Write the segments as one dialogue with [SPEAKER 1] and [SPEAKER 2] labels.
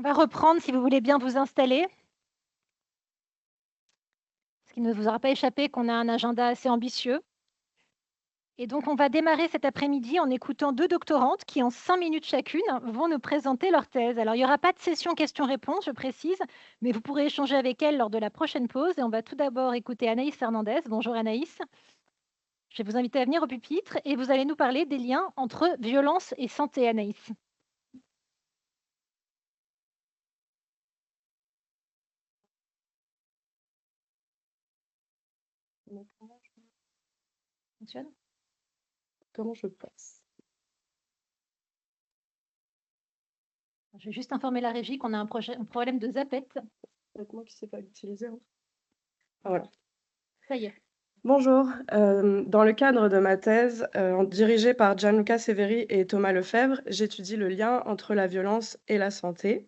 [SPEAKER 1] On va reprendre si vous voulez bien vous installer. Parce qu'il ne vous aura pas échappé qu'on a un agenda assez ambitieux. Et donc, on va démarrer cet après-midi en écoutant 2 doctorantes qui, en 5 minutes chacune, vont nous présenter leur thèse. Alors, il n'y aura pas de session questions-réponses, je précise, mais vous pourrez échanger avec elles lors de la prochaine pause. Et on va tout d'abord écouter Anaïs Fernandez. Bonjour Anaïs. Je vais vous inviter à venir au pupitre et vous allez nous parler des liens entre violence et santé, Anaïs.
[SPEAKER 2] Mais comment
[SPEAKER 1] Fonctionne?
[SPEAKER 2] je passe?
[SPEAKER 1] Je vais juste informer la régie qu'on a un problème de zapette.
[SPEAKER 2] C'est moi qui ne sais pas l'utiliser, hein. Ah, voilà.
[SPEAKER 1] Ça y est.
[SPEAKER 2] Bonjour. Dans le cadre de ma thèse, dirigée par Gianluca Severi et Thomas Lefebvre, j'étudie le lien entre la violence et la santé.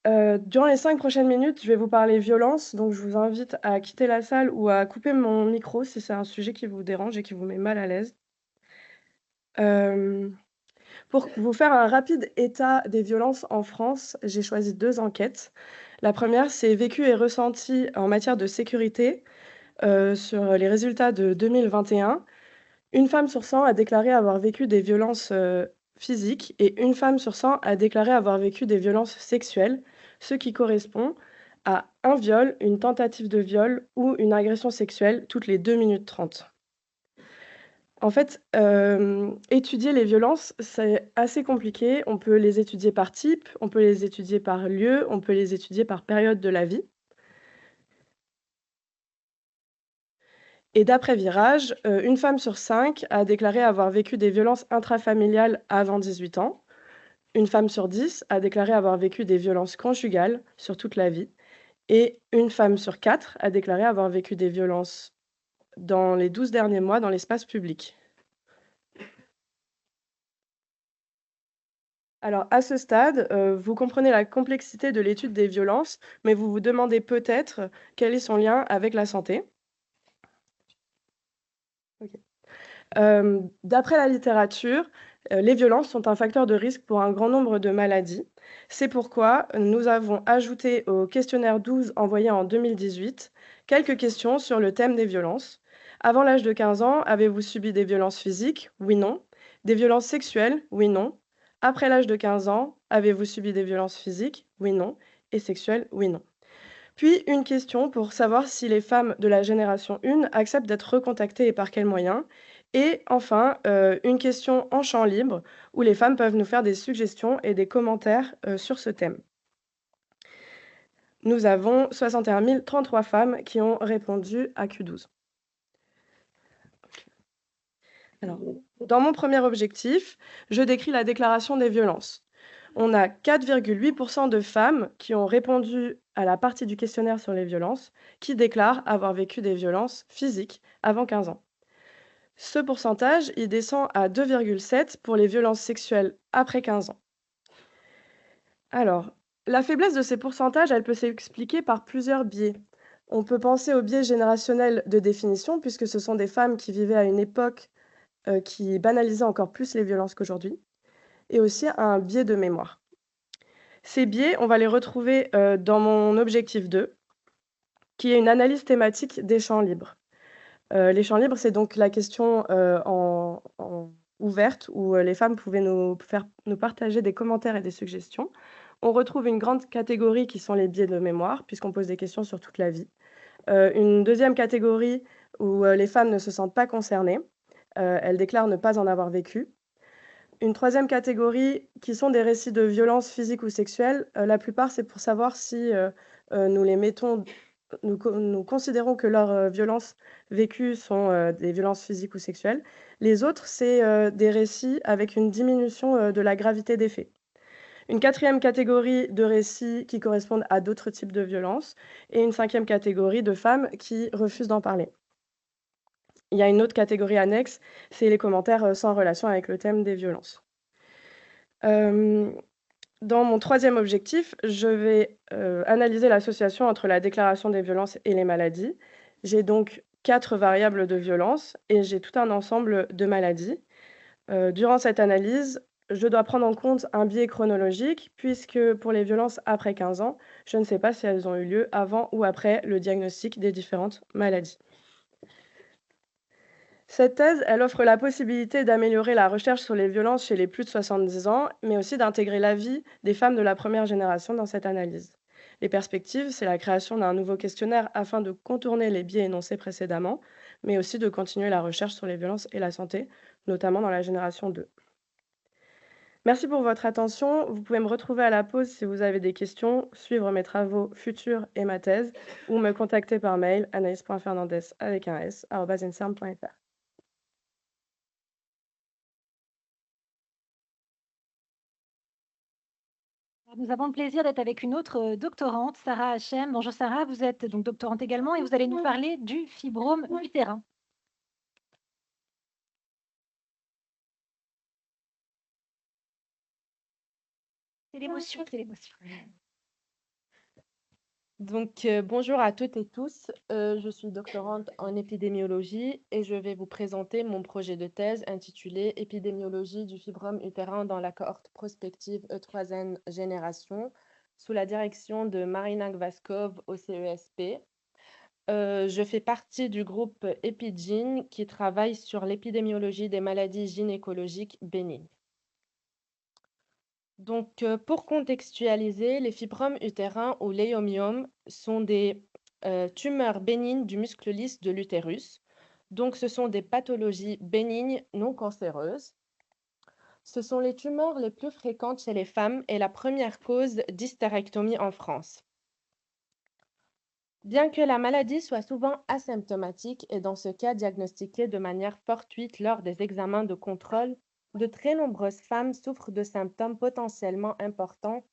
[SPEAKER 2] Durant les 5 prochaines minutes, je vais vous parler violence, donc je vous invite à quitter la salle ou à couper mon micro si c'est un sujet qui vous dérange et qui vous met mal à l'aise. Pour vous faire un rapide état des violences en France, j'ai choisi 2 enquêtes. La première, c'est vécu et ressenti en matière de sécurité, sur les résultats de 2021. Une femme sur 100 a déclaré avoir vécu des violences, physiques et une femme sur 100 a déclaré avoir vécu des violences sexuelles, ce qui correspond à un viol, une tentative de viol ou une agression sexuelle toutes les 2 minutes 30. En fait, étudier les violences, c'est assez compliqué. On peut les étudier par type, on peut les étudier par lieu, on peut les étudier par période de la vie. Et d'après Virage, une femme sur 5 a déclaré avoir vécu des violences intrafamiliales avant 18 ans. Une femme sur 10 a déclaré avoir vécu des violences conjugales sur toute la vie. Et une femme sur 4 a déclaré avoir vécu des violences dans les 12 derniers mois dans l'espace public. Alors, à ce stade, vous comprenez la complexité de l'étude des violences, mais vous vous demandez peut-être quel est son lien avec la santé. OK. D'après la littérature, les violences sont un facteur de risque pour un grand nombre de maladies. C'est pourquoi nous avons ajouté au questionnaire 12 envoyé en 2018 quelques questions sur le thème des violences. Avant l'âge de 15 ans, avez-vous subi des violences physiques? Oui, non. Des violences sexuelles? Oui, non. Après l'âge de 15 ans, avez-vous subi des violences physiques? Oui, non. Et sexuelles? Oui, non. Puis une question pour savoir si les femmes de la génération 1 acceptent d'être recontactées et par quels moyens. Et enfin, une question en champ libre où les femmes peuvent nous faire des suggestions et des commentaires, sur ce thème. Nous avons 61 033 femmes qui ont répondu à Q12. Alors, dans mon premier objectif, je décris la déclaration des violences. On a 4,8 % de femmes qui ont répondu à la partie du questionnaire sur les violences, qui déclarent avoir vécu des violences physiques avant 15 ans. Ce pourcentage, il descend à 2,7 pour les violences sexuelles après 15 ans. Alors, la faiblesse de ces pourcentages, elle peut s'expliquer par plusieurs biais. On peut penser au biais générationnel de définition, puisque ce sont des femmes qui vivaient à une époque qui banalisait encore plus les violences qu'aujourd'hui, et aussi à un biais de mémoire. Ces biais, on va les retrouver dans mon objectif 2, qui est une analyse thématique des champs libres. Les champs libres, c'est donc la question en ouverte où les femmes pouvaient nous partager des commentaires et des suggestions. On retrouve une grande catégorie qui sont les biais de mémoire, puisqu'on pose des questions sur toute la vie. Une deuxième catégorie où les femmes ne se sentent pas concernées. Elles déclarent ne pas en avoir vécu. Une troisième catégorie qui sont des récits de violences physiques ou sexuelles. La plupart, c'est pour savoir si nous les mettons, nous considérons que leurs violences vécues sont des violences physiques ou sexuelles. Les autres, c'est des récits avec une diminution de la gravité des faits. Une quatrième catégorie de récits qui correspondent à d'autres types de violences et une cinquième catégorie de femmes qui refusent d'en parler. Il y a une autre catégorie annexe, c'est les commentaires sans relation avec le thème des violences. Dans mon troisième objectif, je vais analyser l'association entre la déclaration des violences et les maladies. J'ai donc 4 variables de violence et j'ai tout un ensemble de maladies. Durant cette analyse, je dois prendre en compte un biais chronologique puisque pour les violences après 15 ans, je ne sais pas si elles ont eu lieu avant ou après le diagnostic des différentes maladies. Cette thèse, elle offre la possibilité d'améliorer la recherche sur les violences chez les plus de 70 ans, mais aussi d'intégrer l'avis des femmes de la première génération dans cette analyse. Les perspectives, c'est la création d'un nouveau questionnaire afin de contourner les biais énoncés précédemment, mais aussi de continuer la recherche sur les violences et la santé, notamment dans la génération 2. Merci pour votre attention. Vous pouvez me retrouver à la pause si vous avez des questions, suivre mes travaux futurs et ma thèse, ou me contacter par mail anaïs.fernandez avec un s, @inserm.fr.
[SPEAKER 1] Nous avons le plaisir d'être avec une autre doctorante, Sarah Hachem. Bonjour Sarah, vous êtes donc doctorante également et vous allez nous parler du fibrome utérin. C'est l'émotion, c'est l'émotion.
[SPEAKER 3] Donc, bonjour à toutes et tous. Je suis doctorante en épidémiologie et je vais vous présenter mon projet de thèse intitulé Épidémiologie du fibrome utérin dans la cohorte prospective E3N génération sous la direction de Marina Gvaskov au CESP. Je fais partie du groupe EpiGyn qui travaille sur l'épidémiologie des maladies gynécologiques bénignes. Donc, pour contextualiser, les fibromes utérins ou léomyome sont des tumeurs bénignes du muscle lisse de l'utérus. Donc, ce sont des pathologies bénignes non cancéreuses. Ce sont les tumeurs les plus fréquentes chez les femmes et la première cause d'hystérectomie en France. Bien que la maladie soit souvent asymptomatique et dans ce cas diagnostiquée de manière fortuite lors des examens de contrôle, de très nombreuses femmes souffrent de symptômes potentiellement importants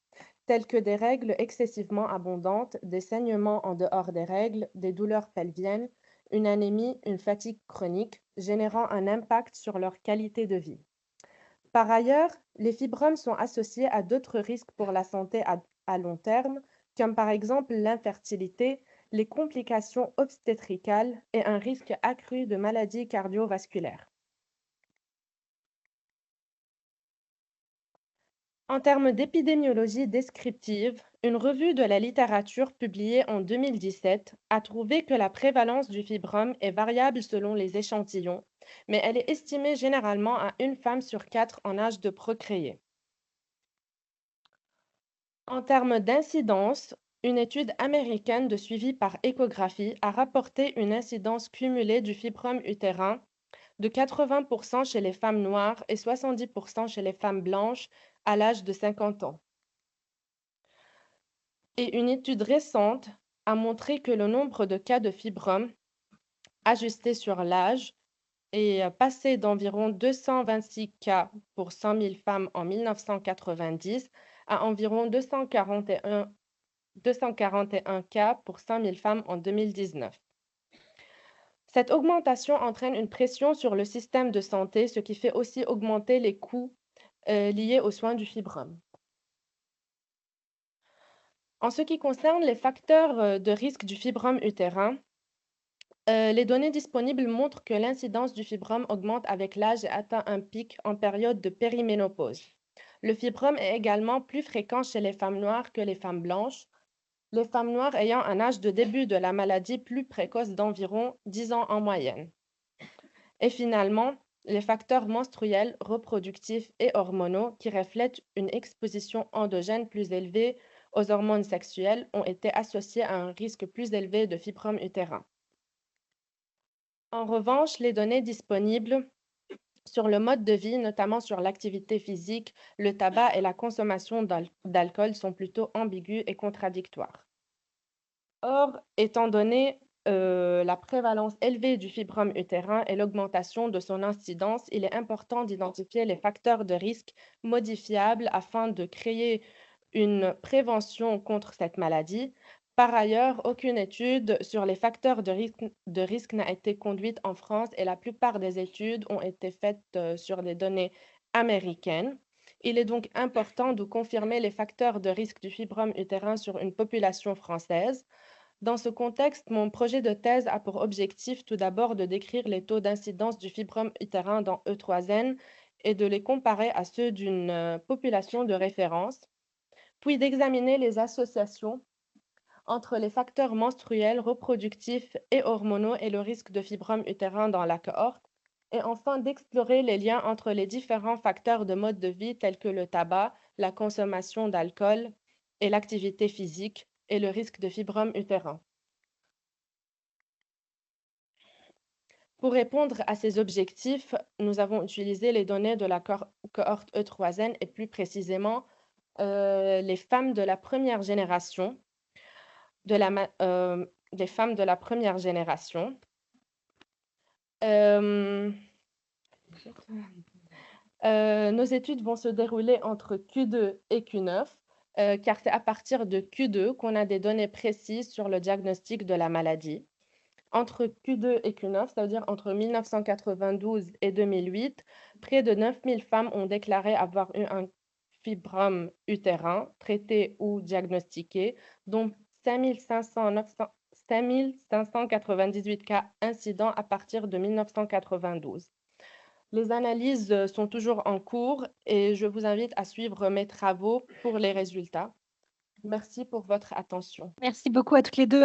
[SPEAKER 3] tels que des règles excessivement abondantes, des saignements en dehors des règles, des douleurs pelviennes, une anémie, une fatigue chronique, générant un impact sur leur qualité de vie. Par ailleurs, les fibromes sont associés à d'autres risques pour la santé à long terme, comme par exemple l'infertilité, les complications obstétricales et un risque accru de maladies cardiovasculaires. En termes d'épidémiologie descriptive, une revue de la littérature publiée en 2017 a trouvé que la prévalence du fibrome est variable selon les échantillons, mais elle est estimée généralement à une femme sur 4 en âge de procréer. En termes d'incidence, une étude américaine de suivi par échographie a rapporté une incidence cumulée du fibrome utérin de 80% chez les femmes noires et 70% chez les femmes blanches à l'âge de 50 ans. Et une étude récente a montré que le nombre de cas de fibrome ajusté sur l'âge est passé d'environ 226 cas pour 100 000 femmes en 1990 à environ 241 cas pour 100 000 femmes en 2019. Cette augmentation entraîne une pression sur le système de santé, ce qui fait aussi augmenter les coûts liés aux soins du fibrome. En ce qui concerne les facteurs de risque du fibrome utérin, les données disponibles montrent que l'incidence du fibrome augmente avec l'âge et atteint un pic en période de périménopause. Le fibrome est également plus fréquent chez les femmes noires que les femmes blanches, les femmes noires ayant un âge de début de la maladie plus précoce d'environ 10 ans en moyenne. Et finalement, les facteurs menstruels, reproductifs et hormonaux qui reflètent une exposition endogène plus élevée aux hormones sexuelles ont été associés à un risque plus élevé de fibrome utérin. En revanche, les données disponibles sur le mode de vie, notamment sur l'activité physique, le tabac et la consommation d'alcool, sont plutôt ambiguës et contradictoires. Or, étant donné la prévalence élevée du fibrome utérin et l'augmentation de son incidence, il est important d'identifier les facteurs de risque modifiables afin de créer une prévention contre cette maladie. Par ailleurs, aucune étude sur les facteurs de risque n'a été conduite en France et la plupart des études ont été faites sur des données américaines. Il est donc important de confirmer les facteurs de risque du fibrome utérin sur une population française. Dans ce contexte, mon projet de thèse a pour objectif tout d'abord de décrire les taux d'incidence du fibrome utérin dans E3N et de les comparer à ceux d'une population de référence, puis d'examiner les associations entre les facteurs menstruels, reproductifs et hormonaux et le risque de fibrome utérin dans la cohorte, et enfin d'explorer les liens entre les différents facteurs de mode de vie tels que le tabac, la consommation d'alcool et l'activité physique et le risque de fibrome utérin. Pour répondre à ces objectifs, nous avons utilisé les données de la cohorte E3N et plus précisément les femmes de la première génération, les femmes de la première génération. Euh, nos études vont se dérouler entre Q2 et Q9, car c'est à partir de Q2 qu'on a des données précises sur le diagnostic de la maladie. Entre Q2 et Q9, c'est-à-dire entre 1992 et 2008, près de 9000 femmes ont déclaré avoir eu un fibrome utérin traité ou diagnostiqué, dont 5598 cas incidents à partir de 1992. Les analyses sont toujours en cours et je vous invite à suivre mes travaux pour les résultats. Merci pour votre attention.
[SPEAKER 1] Merci beaucoup à toutes les deux.